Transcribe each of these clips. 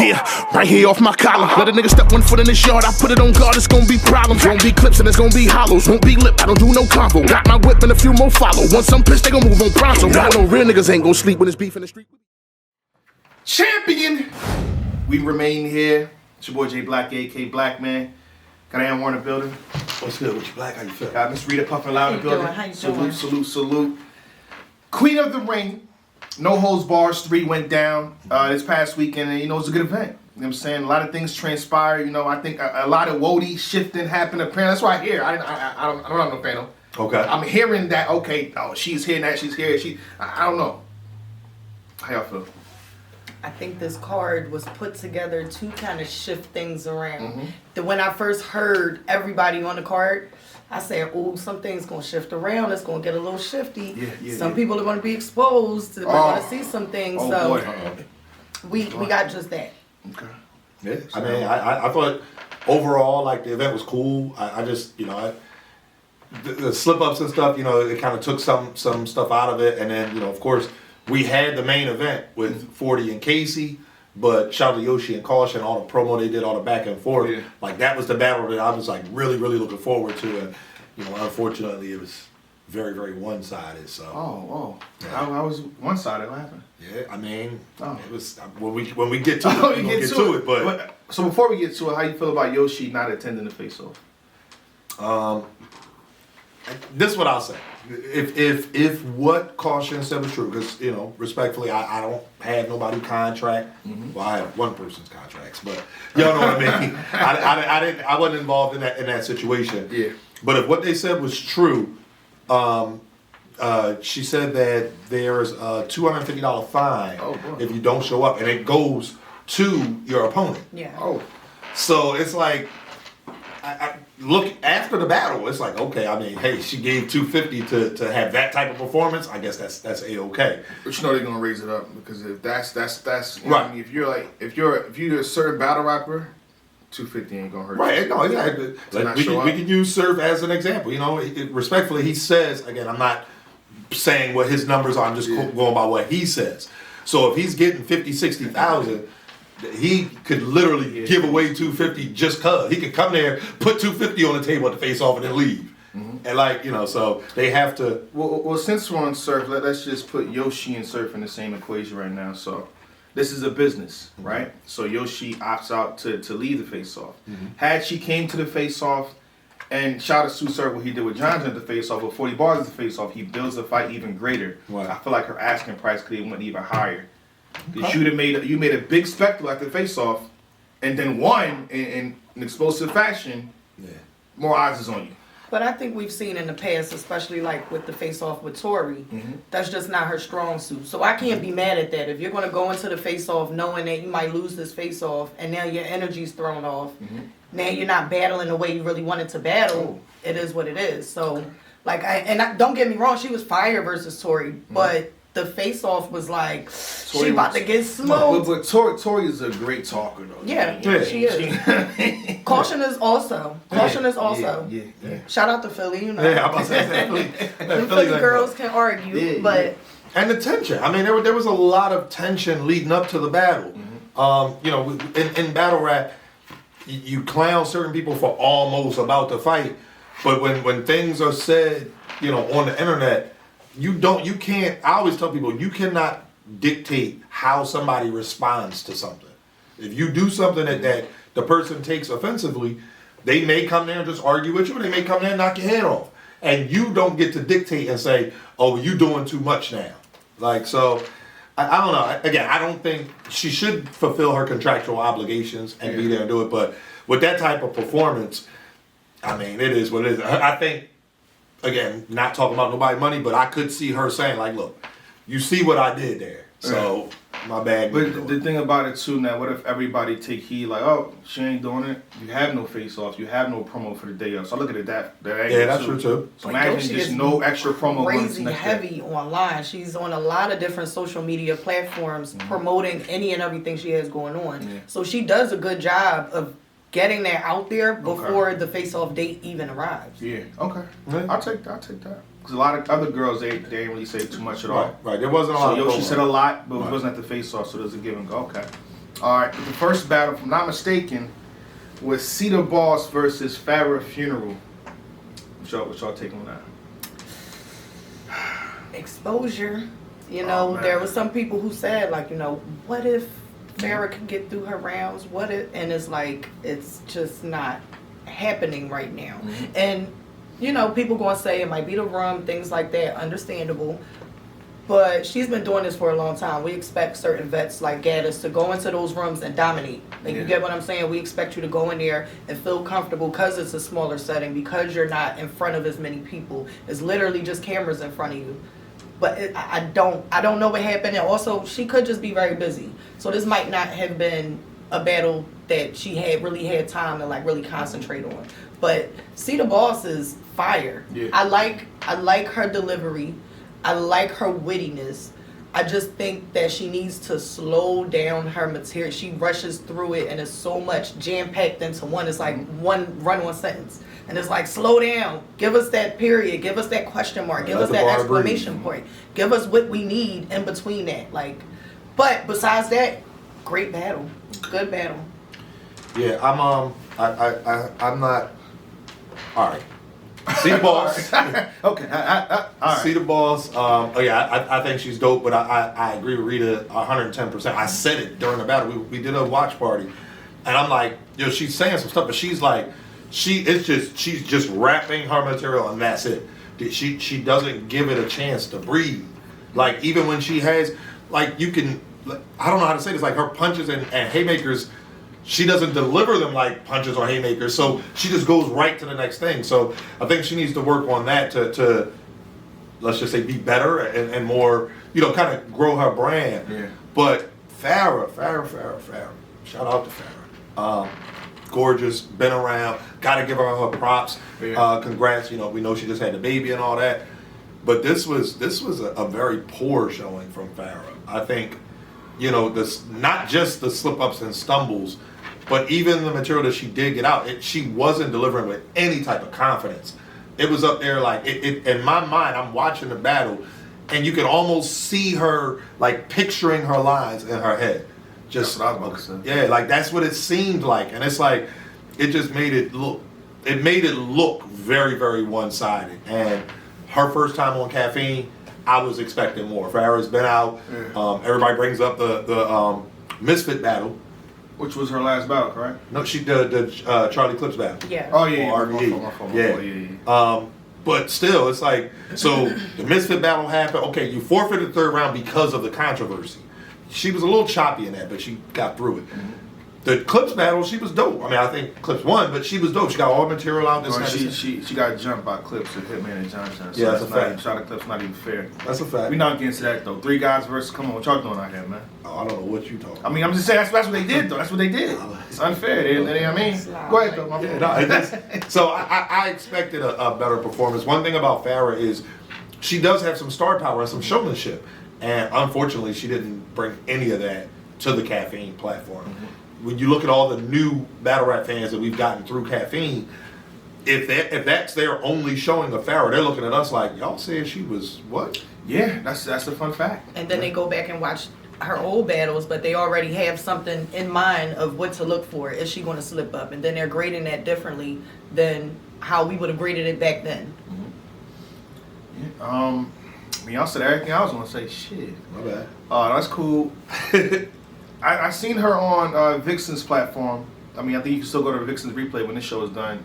Yeah, right here off my collar. Let a nigga step 1 foot in this yard, I put it on guard, it's gonna be problems. Won't be clips and it's gonna be hollows. Won't be lip, I don't do no combo. Got my whip and a few more follow. Once I'm pissed, they gon' move on pronto. I know real niggas ain't gon' sleep when it's beef in the street. Champion! We remain here. It's your boy J Black, AK Black Man. Got Ann Warren in the building. What's good with you, Black? How you feel? Got Miss Rita Puffin Loud in the building. How you salute, doing? salute, salute. Queen of the Ring. No Holds Bars 3 went down this past weekend, and you know, it was a good event. You know what I'm saying? A lot of things transpired. You know, I think a lot of Wody shifting happened. Apparently, that's why I hear. I don't have no panel. Okay. I'm hearing that. Okay, oh, she's here, that she's here. I don't know. How y'all feel? I think this card was put together to kind of shift things around. Mm-hmm. When I first heard everybody on the card, I said, "Oh, some things gonna shift around. It's gonna get a little shifty. Some people are gonna be exposed. We're gonna see some things." So we got just that. Okay. Yeah. I mean, I thought overall, like, the event was cool. I just, you know, the slip ups and stuff, you know, it kind of took some stuff out of it, and then, you know, of course, we had the main event with 40 and Casey. But shout out to Yoshi and Caution, all the promo they did, all the back and forth. Yeah. Like, that was the battle that I was like really, really looking forward to. And, you know, unfortunately, it was very, very one-sided. So. Yeah. I was one-sided. What happened? Yeah, I mean, it was when we get to it, we're gonna get to it. But so before we get to it, how you feel about Yoshi not attending the face-off? This is what I'll say. If what Caution said was true, because, you know, respectfully, I don't have nobody contract. Well, I have one person's contracts, but y'all know what I mean. I wasn't involved in that situation. Yeah. But if what they said was true, she said that there's a $250 fine if you don't show up, and it goes to your opponent. Yeah. Oh. So it's like, I look after the battle. It's like, okay, I mean, hey, she gave $250 to have that type of performance. I guess that's a-okay. But you know they're gonna raise it up, because if that's you know right. What I mean, if you're a certain battle rapper, $250 ain't gonna hurt. Right? You. No, exactly. Like, we can use Surf as an example. You know, respectfully, he says, again, I'm not saying what his numbers are. I'm just going by what he says. So if he's getting 50, 60,000. He could literally give away $250 just cause. He could come there, put $250 on the table at the face off, and then leave. And, like, you know, so they have to. Well, since we're on Surf, let's just put Yoshi and Surf in the same equation right now. So this is a business, right? So Yoshi opts out to leave the face off. Had she came to the face off, and shout out to Surf what he did with Johnson at the face off, with 40 bars at the face off, he builds the fight even greater. Right. I feel like her asking price could have went even higher. Because you made a big spectacle at the face-off, and then won in an explosive fashion. Yeah. More eyes is on you. But I think we've seen in the past, especially like with the face-off with Tori, that's just not her strong suit. So I can't be mad at that. If you're going to go into the face-off knowing that you might lose this face-off, and now your energy's thrown off, now you're not battling the way you really wanted to battle, it is what it is. So, like, don't get me wrong, she was fire versus Tori, but the face-off was like, she about to get smoked. But Tori is a great talker, though. Yeah, she is. Caution is also. Yeah. Shout out to Philly, you know. Yeah, I'm about to say that. Philly girls can argue, but. And the tension. I mean, there was a lot of tension leading up to the battle. You know, in battle rap, you clown certain people for almost about to fight, but when things are said, you know, on the internet, you can't, I always tell people, you cannot dictate how somebody responds to something. If you do something that the person takes offensively, they may come there and just argue with you, or they may come there and knock your head off. And you don't get to dictate and say, oh, you doing too much now. Like, so, I don't know. Again, I don't think she should fulfill her contractual obligations and be there and do it. But with that type of performance, I mean, it is what it is. I think, again, not talking about nobody money, but I could see her saying, like, look, you see what I did there. So, my bad. But the thing about it, too, now, what if everybody take heed, like, oh, she ain't doing it? You have no face-offs. You have no promo for the day of. So I look at it that angle, yeah, that's true, too. So imagine just no extra promo. Crazy heavy online. She's on a lot of different social media platforms promoting any and everything she has going on. Yeah. So she does a good job of getting that out there before the face-off date even arrives. Yeah, okay. I'll take that. Because a lot of other girls, they didn't really say too much at all. Right. There wasn't a lot. So Yoshi said a lot, but it wasn't at the face-off, so there's a give and go. Okay. All right, the first battle, if I'm not mistaken, was Cee Boss versus Phara Funeral. What y'all take on that? Exposure. You know, there were some people who said, like, you know, what if Phara could get through her rounds? What if? And it's like, it's just not happening right now. And, you know, people gonna say it might be the rum, things like that, understandable. But she's been doing this for a long time. We expect certain vets like Gaddis to go into those rooms and dominate. Like, you get what I'm saying? We expect you to go in there and feel comfortable because it's a smaller setting, because you're not in front of as many people. It's literally just cameras in front of you. But I don't know what happened. And also, she could just be very busy. So this might not have been a battle that she had really had time to like really concentrate on. But Cee Boss is fire. Yeah. I like her delivery. I like her wittiness. I just think that she needs to slow down her material. She rushes through it and it's so much jam-packed into one. It's like one run-on sentence. And it's like, slow down. Give us that period. Give us that question mark. Give us that exclamation point. Give us what we need in between that. Like, but besides that, great battle. Good battle. Yeah, I'm not. All right. Cee Boss. Okay. All right. Cee Boss. Oh yeah, I think she's dope, but I agree with Rita 110%. I said it during the battle. We did a watch party, and I'm like, yo, she's saying some stuff, but she's like, she's just rapping her material, and that's it. She doesn't give it a chance to breathe. Like, even when she has, like, you can, I don't know how to say this, like her punches and haymakers, she doesn't deliver them like punches or haymakers, so she just goes right to the next thing. So I think she needs to work on that to let's just say, be better and more, you know, kind of grow her brand. Yeah. But Phara. Shout out to Phara. Gorgeous, been around, gotta give her props. Yeah. Congrats, you know, we know she just had the baby and all that. But this was a very poor showing from Phara. I think, you know, this, not just the slip-ups and stumbles, but even the material that she did get out, she wasn't delivering with any type of confidence. It was up there like, in my mind, I'm watching the battle, and you can almost see her like picturing her lines in her head. Just, that's what I was about to say. Yeah, like that's what it seemed like. And it's like, it just made it look very, very one-sided. And her first time on Caffeine, I was expecting more. Pharaoh's been out. Yeah. Everybody brings up the Misfit battle. Which was her last battle, correct? No, she did the Charlie Clips battle. Yeah. Oh yeah, Or my RBE. fault. Yeah. But still, it's like, so the Misfit battle happened. Okay, you forfeited the third round because of the controversy. She was a little choppy in that, but she got through it. The Clips battle, she was dope. I mean, I think Clips won, but she was dope. She got all the material out. She got jumped by Clips of Hitman and Johnson. So Yeah, that's a fact. Shot at Clips, not even fair. That's a fact. We not getting to that though. 3 guys versus, come on, what y'all doing out here, man? Oh, I don't know what you talking about. I mean, I'm just saying that's what they did though. That's what they did. It's unfair. They, you know what I mean? Go ahead though. Yeah, no, it is. So I expected a better performance. One thing about Phara is she does have some star power and some showmanship, and unfortunately, she didn't bring any of that to the Caffeine platform. When you look at all the new battle rap fans that we've gotten through Caffeine, if that's their only showing of Phara, they're looking at us like, y'all said she was what? Yeah, that's a fun fact. And then they go back and watch her old battles, but they already have something in mind of what to look for. Is she going to slip up? And then they're grading that differently than how we would have graded it back then. Yeah, I mean, y'all said everything I was gonna say. Shit. My bad. That's cool. I seen her on Vixen's platform. I mean, I think you can still go to Vixen's replay when this show is done.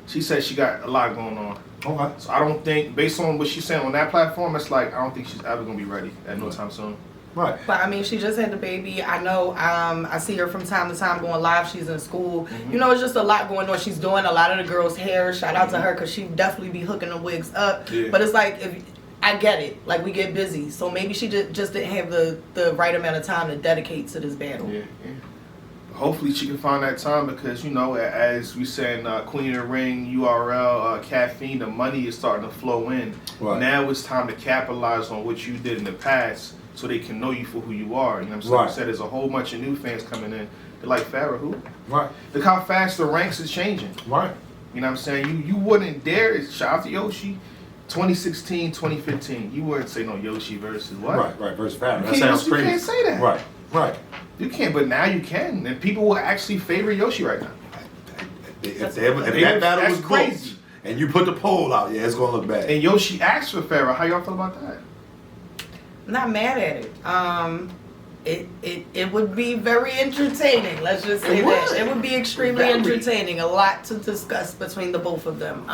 She said she got a lot going on. Okay. So I don't think, based on what she's saying on that platform, it's like, I don't think she's ever gonna be ready at no time soon. Right. But I mean, she just had the baby. I know. I see her from time to time going live. She's in school. You know, it's just a lot going on. She's doing a lot of the girls' hair. Shout out to her because she definitely be hooking the wigs up. Yeah. But it's like, if I get it, like we get busy, so maybe she just didn't have the right amount of time to dedicate to this battle. Yeah. Hopefully she can find that time because, you know, as we said in Queen of the Ring, URL, Caffeine, the money is starting to flow in. Right. Now it's time to capitalize on what you did in the past so they can know you for who you are. You know what I'm saying? Right. I said there's a whole bunch of new fans coming in. They're like, Phara, who? Right. Look how fast the ranks is changing. Right. You know what I'm saying? You wouldn't dare, shout out to Yoshi, 2016, 2015, you wouldn't say no Yoshi versus what? Right. Versus Phara. You That sounds you crazy. can't say that. Right. You can't, but now you can, and people will actually favor Yoshi right now. If that battle was crazy, and you put the poll out, yeah, it's gonna look bad. And Yoshi asked for Phara. How y'all feel about that? Not mad at it. It would be very entertaining. Let's just say that. It would be extremely entertaining. A lot to discuss between the both of them.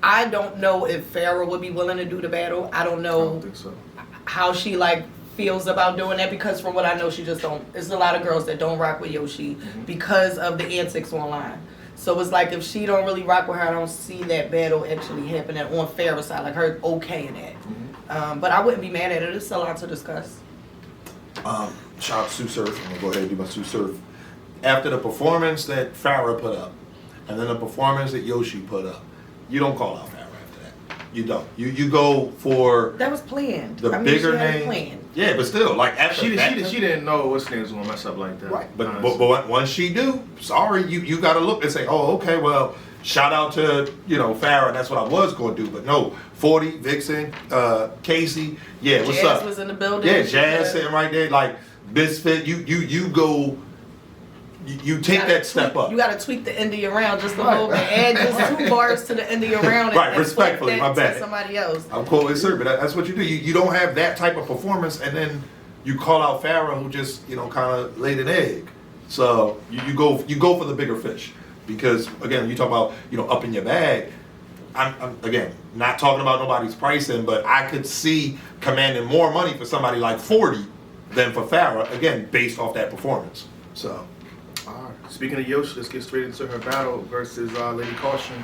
I don't know if Phara would be willing to do the battle. I don't know I don't think so. how she like feels about doing that, because from what I know, she just don't. There's a lot of girls that don't rock with Yoshi because of the antics online. So it's like if she don't really rock with her, I don't see that battle actually happening on Phara's side, like her okay in that. But I wouldn't be mad at it. It's a lot to discuss. Shout out to Sue Surf. I'm gonna go ahead and do my Sue Surf. After the performance that Phara put up, and then the performance that Yoshi put up, you don't call out Phara after that. You don't. You go for That was planned. the bigger name. Yeah, but still, like after She that, didn't know what's name was gonna mess up like that. right. But once she do, sorry, you got to look and say, oh, okay, well, shout out to Phara. That's what I was going to do. But no, 40, Vixen, Casey, yeah, what's up? Jazz was in the building. Yeah, Jazz sitting right there, like Misfit. You go. You take that step up. You got to tweak the end of your round just a little bit. Add just 2 bars to the end of your round. Right, and respectfully, flip my that bad. to somebody else. I'm quoting sir, but that's what you do. You don't have that type of performance, and then you call out Phara, who just kind of laid an egg. So you go for the bigger fish, because again, you talk about upping your bag. I'm again not talking about nobody's pricing, but I could see commanding more money for somebody like 40 than for Phara, again based off that performance. So. Speaking of Yoshi, let's get straight into her battle versus Lady Caution.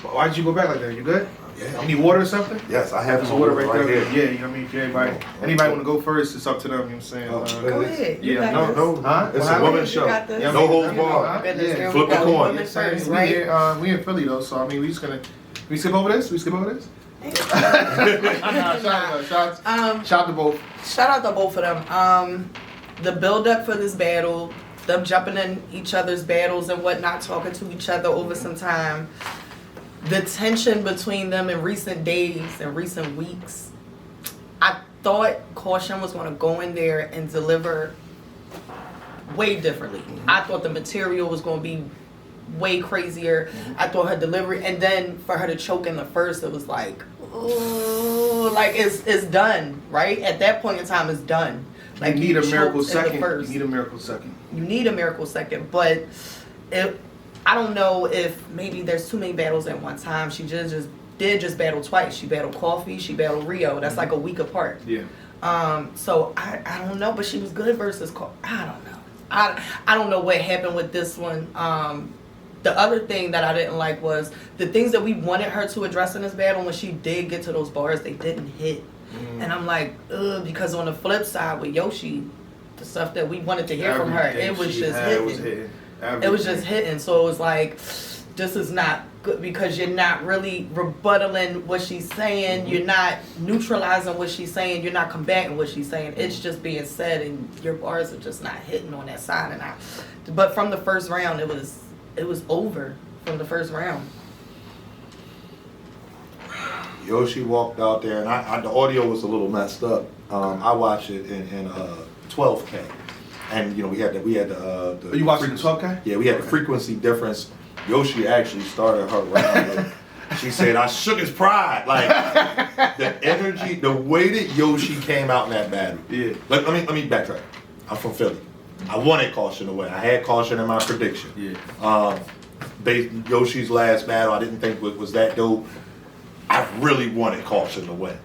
Why did you go back like that? You good? Yeah. You need water or something? Yes, I have There's some water right there. here. Yeah, you know what I mean? If anybody want to go first, it's up to them, you know what I'm saying? Go ahead. You yeah, got this. No, Huh? it's Well, a woman's you show. got this. Yeah, No holds barred. Goodness, girl, Flip we the got coin. women Yeah, first, we right? here, we in Philly though, so I mean, we skip over this? We skip over this? Shout out to both. Shout out to both of them. The build up for this battle, them jumping in each other's battles and whatnot, talking to each other over some time. The tension between them in recent days and recent weeks. I thought Caution was going to go in there and deliver way differently. I thought the material was going to be way crazier. I thought her delivery, and then for her to choke in the first, it was like, ooh, like it's done, right? At that point in time, it's done. Like You need a miracle choked in the second. first. You need a miracle second. You need a miracle second, but I don't know if maybe there's too many battles at one time. She just battle twice. She battled Coffee, she battled Rio. That's like a week apart. Yeah. So I don't know, but she was good versus I don't know. I don't know what happened with this one. The other thing that I didn't like was the things that we wanted her to address in this battle. When she did get to those bars, they didn't hit. And I'm like, ugh, because on the flip side with Yoshi, the stuff that we wanted to hear from her, it was just hitting. It was just hitting. So it was like, this is not good, because you're not really rebuttaling what she's saying. You're not neutralizing what she's saying. You're not combating what she's saying. It's just being said, and your bars are just not hitting on that side. But from the first round, it was over from the first round. Yoshi walked out there, and the audio was a little messed up. I watched it in 12K, and we had the. Are you watching the 12K? Yeah, we had the frequency difference. Yoshi actually started her round. She said, "I shook his pride." Like the energy, the way that Yoshi came out in that battle. Yeah. Let me backtrack. I'm from Philly. I wanted Caution to win. I had Caution in my prediction. Yeah. Yoshi's last battle, I didn't think was that dope. I really wanted Caution to win.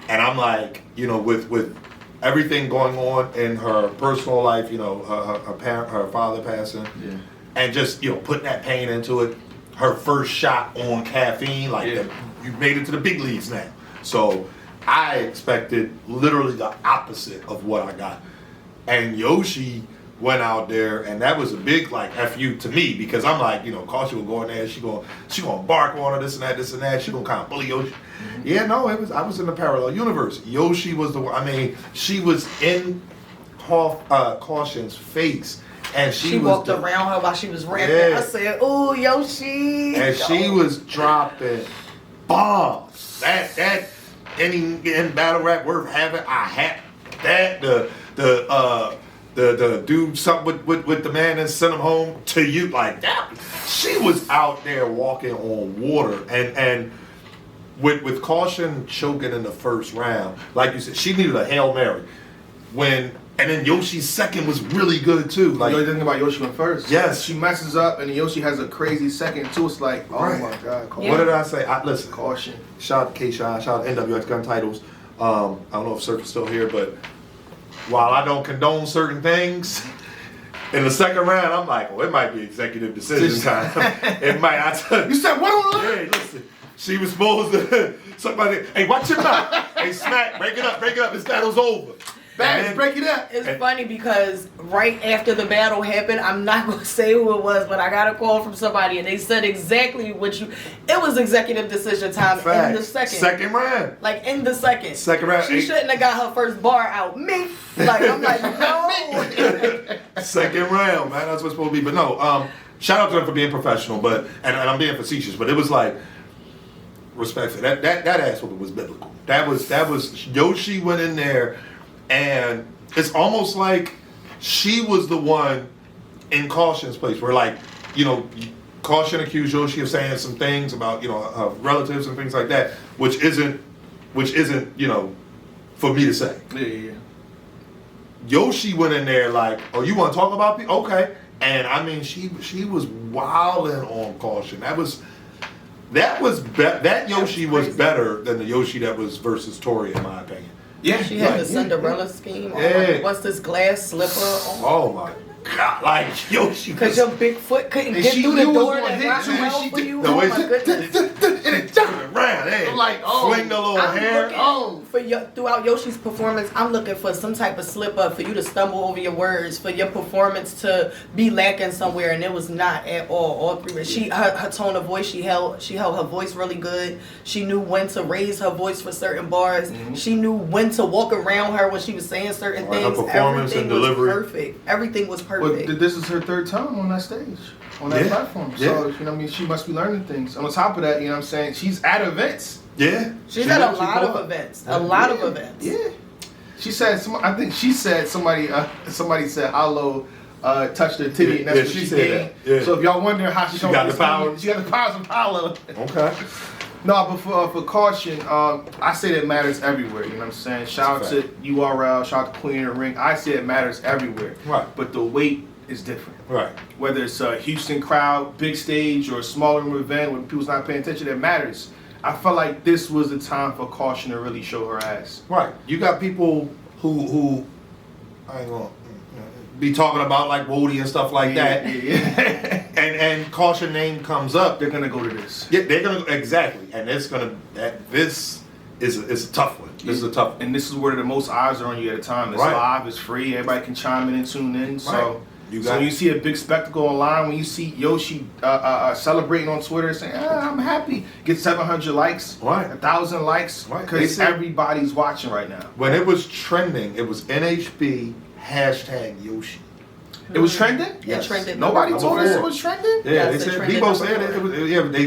And I'm like, with everything going on in her personal life, her father passing, Yeah. and just, putting that pain into it, her first shot on caffeine, you made it to the big leagues now. So I expected literally the opposite of what I got. And Yoshi went out there, and that was a big FU to me, because I'm like, Caution will go in there, she gonna bark on her, this and that, she gonna kind of bully Yoshi. Mm-hmm. Yeah, no, I was in the parallel universe. Yoshi was she was in Caution's face, and she walked around her while she was rapping. Yeah. I said, "Ooh, Yoshi!" And she was dropping bombs. That any in battle rap worth having. I had that the the do something with the man and send him home to you like that. She was out there walking on water and with Caution choking in the first round, like you said, she needed a Hail Mary. And then Yoshi's second was really good too. Like, you know, think about Yoshi went first. Yes. She messes up, and Yoshi has a crazy second too. It's like, oh Right. my God, caution. What did I say? Listen, Caution. shout out to K-Shine, shout out to NWX Gun Titles. I don't know if Surf is still here, but while I don't condone certain things, in the second round, I'm like, well, it might be executive decision time. It might. I tell You said what on the Hey, listen. She was supposed to somebody. Hey, watch your mouth. Hey, smack. Break it up. This battle's over. Bang, break it up. It's funny because right after the battle happened, I'm not going to say who it was, but I got a call from somebody and they said exactly what you. It was executive decision time in the second. Second round. Like in the second. Second round. She shouldn't have got her first bar out. Me. Like, I'm like, no. Second round, man. That's what's supposed to be. But no, shout out to them for being professional, but and I'm being facetious, but it was like respectful. That ass whooping was biblical. That was Yoshi went in there. And it's almost like she was the one in Caution's place where, like, you know, Qotr accused Yoshi of saying some things about, you know, relatives and things like that, which isn't, you know, for me to say. Yeah. Yoshi went in there like, oh, you want to talk about people? Okay. And I mean, she was wilding on Qotr. That Yoshi was better than the Yoshi that was versus Tori, in my opinion. Yeah. She had the Cinderella scheme. Yeah. What's this glass slipper? Oh my God! Like Yoshi, Because your big foot couldn't And get she through the knew it door was gonna that hit rocked you, and hell she for did- you. the Oh way my she- goodness. and it turned around, I'm like, oh. fling the little I'm hair. looking throughout Yoshi's performance, I'm looking for some type of slip up for you to stumble over your words, for your performance to be lacking somewhere, and it was not at all. All three. Her tone of voice, she held her voice really good. She knew when to raise her voice for certain bars. Mm-hmm. She knew when to walk around her when she was saying certain Right, her things. performance Everything and was delivery. perfect. Everything was Well, perfect. this is her third time on that stage, on that Yeah. platform. So, Yeah. you know what I mean? She must be learning things. On top of that, you know what I'm saying? She's at events. Yeah, She's at a she lot pulled of up. events. A lot of events. Yeah. She said, I think she said somebody said Hollow touched her titty, and that's Yeah, what she she said did. that. Yeah. So if y'all wondering how she got the power. she got the powers of Hollow. Okay. No, but for Caution, I say that it matters everywhere. You know what I'm saying? Shout out That's a to URL, shout out to Queen of the Ring. I say it matters everywhere. Right. But the weight is different. Right. Whether it's a Houston crowd, big stage, or a smaller event when people's not paying attention, it matters. I felt like this was the time for Caution to really show her ass. Right. You got people who I ain't gonna be talking about like Woody and stuff like that, Yeah. and Caution name comes up. They're gonna go to this. Yeah, they're gonna exactly, and this is a tough one. This is a tough one. And this is where the most eyes are on you at a time. It's Right. live, it's free, everybody can chime in and tune in. So, Right. You got when it. you see a big spectacle online, when you see Yoshi celebrating on Twitter saying, I'm happy, get 700 likes, Right. 1,000 likes, Right. because They said- everybody's watching right now. When it was trending, it was NHB #Yoshi. It was trending? Yes. It trended. Nobody Number told us four. it was trending? Yeah, Yes, they it said trended Debo number said it.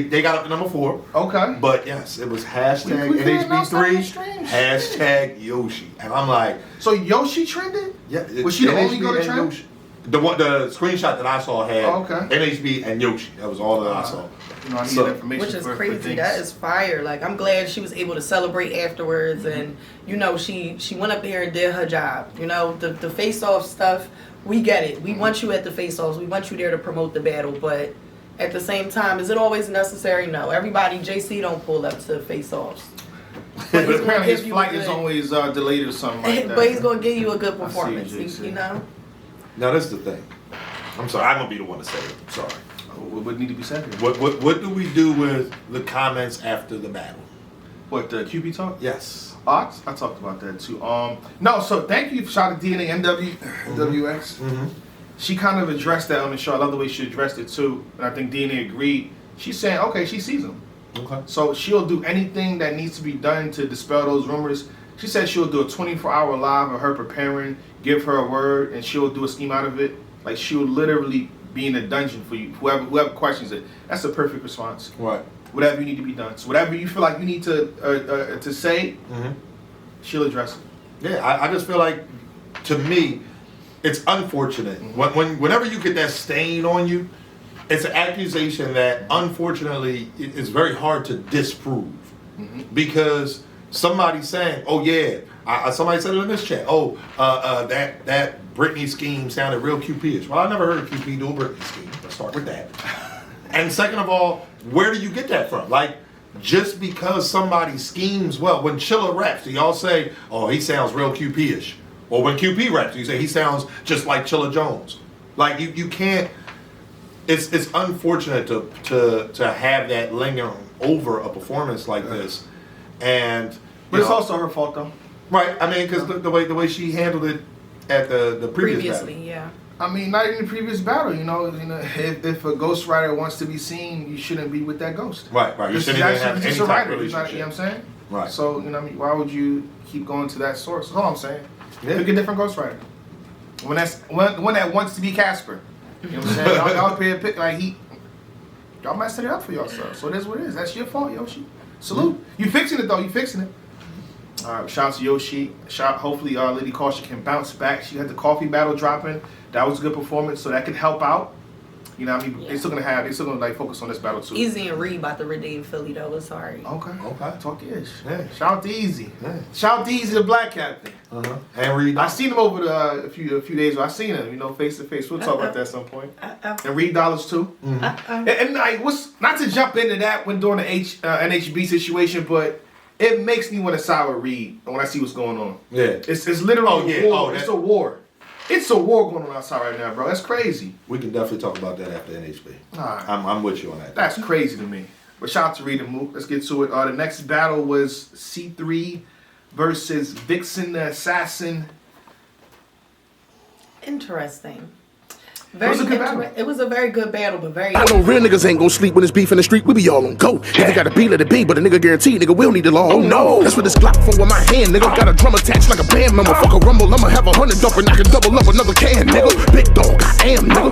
four. They got up to number 4. Okay. But yes, it was We couldn't announce that on the NHB3 stream. #Yoshi, and I'm like, So Yoshi trended? yeah. Was she the only NHB girl to and trend? Yoshi. The screenshot that I saw had Oh, okay. NHB and Yoshi. That was all that I saw. You know, I need So- information Which is for crazy. things. That is fire. Like, I'm glad she was able to celebrate afterwards, and you know, she went up there and did her job. You know, the face off stuff, we get it. We want you at the face offs. We want you there to promote the battle, but at the same time, is it always necessary? No. Everybody, JC don't pull up to face offs. But he's gonna apparently his give you flight a is good- always delayed or something like that. But he's gonna give you a good I see performance. you, JC. You know. Now this is the thing. I'm sorry. I'm gonna be the one to say it. I'm sorry. What would need to be said here? What do we do with the comments after the battle? What, the QB talk? Yes. I talked about that too. No, so thank you for shout out to DNA NWX. Mm-hmm. She kind of addressed that on the show. I love the way she addressed it too. And I think DNA agreed. She's saying, okay, she sees them. Okay. So she'll do anything that needs to be done to dispel those rumors. She said she'll do a 24-hour live of her preparing, give her a word, and she'll do a scheme out of it. Like, she'll literally be in a dungeon for you, whoever questions it. That's a perfect response. Right. Whatever you need to be done. So whatever you feel like you need to say, Mm-hmm. she'll address it. Yeah, I just feel like, to me, it's unfortunate. Whenever you get that stain on you, it's an accusation that unfortunately it's very hard to disprove. Because somebody's saying, oh yeah, somebody said it in this chat, that Britney scheme sounded real QP-ish. Well, I never heard of QP do a Britney scheme. Let's start with that. And second of all, where do you get that from? Like, just because somebody schemes well, when Chilla raps, do y'all say, oh, he sounds real QP-ish? Or when QP raps, you say he sounds just like Chilla Jones. Like, you can't, it's unfortunate to have that linger over a performance like this. And but it's also her fault though. Right, I mean, because the way she handled it at the previously, battle. Yeah. I mean, not in the previous battle, you know, if a ghostwriter wants to be seen, you shouldn't be with that ghost. Right. You This is shouldn't even have actually any just a type of writer, you know what relationship. I'm saying? Right. So, you know what I mean, why would you keep going to that source? That's all I'm saying. Yeah. Pick a different ghostwriter. One that wants to be Casper. You know what I'm saying? Y'all pay a pick, like y'all messing it up for yourself. So it is what it is. That's your fault, Yoshi. Salute. You fixing it though, you fixing it. Alright, shout out to Yoshi. Hopefully Lady Caution can bounce back. She had the coffee battle dropping. That was a good performance, so that could help out. You know what I mean? They're still gonna like focus on this battle too. Easy and Reed about to redeem Philly though. It's alright. Okay. Talk ish. Yeah. Shout out to Easy. Yeah. Shout out to Easy, the black captain. And Reed, I seen him over a few days ago. I seen him, you know, face to face. We'll talk about that at some point. And Reed Dollars too. And like, not to jump into that when during the NHB situation, but it makes me want to side with Reed when I see what's going on. Yeah. It's literally a war. Oh, it's a war. It's a war going on outside right now, bro. That's crazy. We can definitely talk about that after NHB. All right. I'm with you on that. That's crazy to me. But shout out to Reed and Mook. Let's get to it. The next battle was C3 versus Vixen the Assassin. Interesting. It was a good battle. It was a very good battle, but very. I know real niggas ain't gon' sleep when it's beef in the street. We be all on go. If it gotta be, let it be. But a nigga guarantee, nigga will need the law. Oh no, that's what this Glock for with my hand, nigga. Got a drum attached like a band member. Fuck a rumble, I'ma have 100 up and I can double up another can, nigga. Big dog, I am, nigga.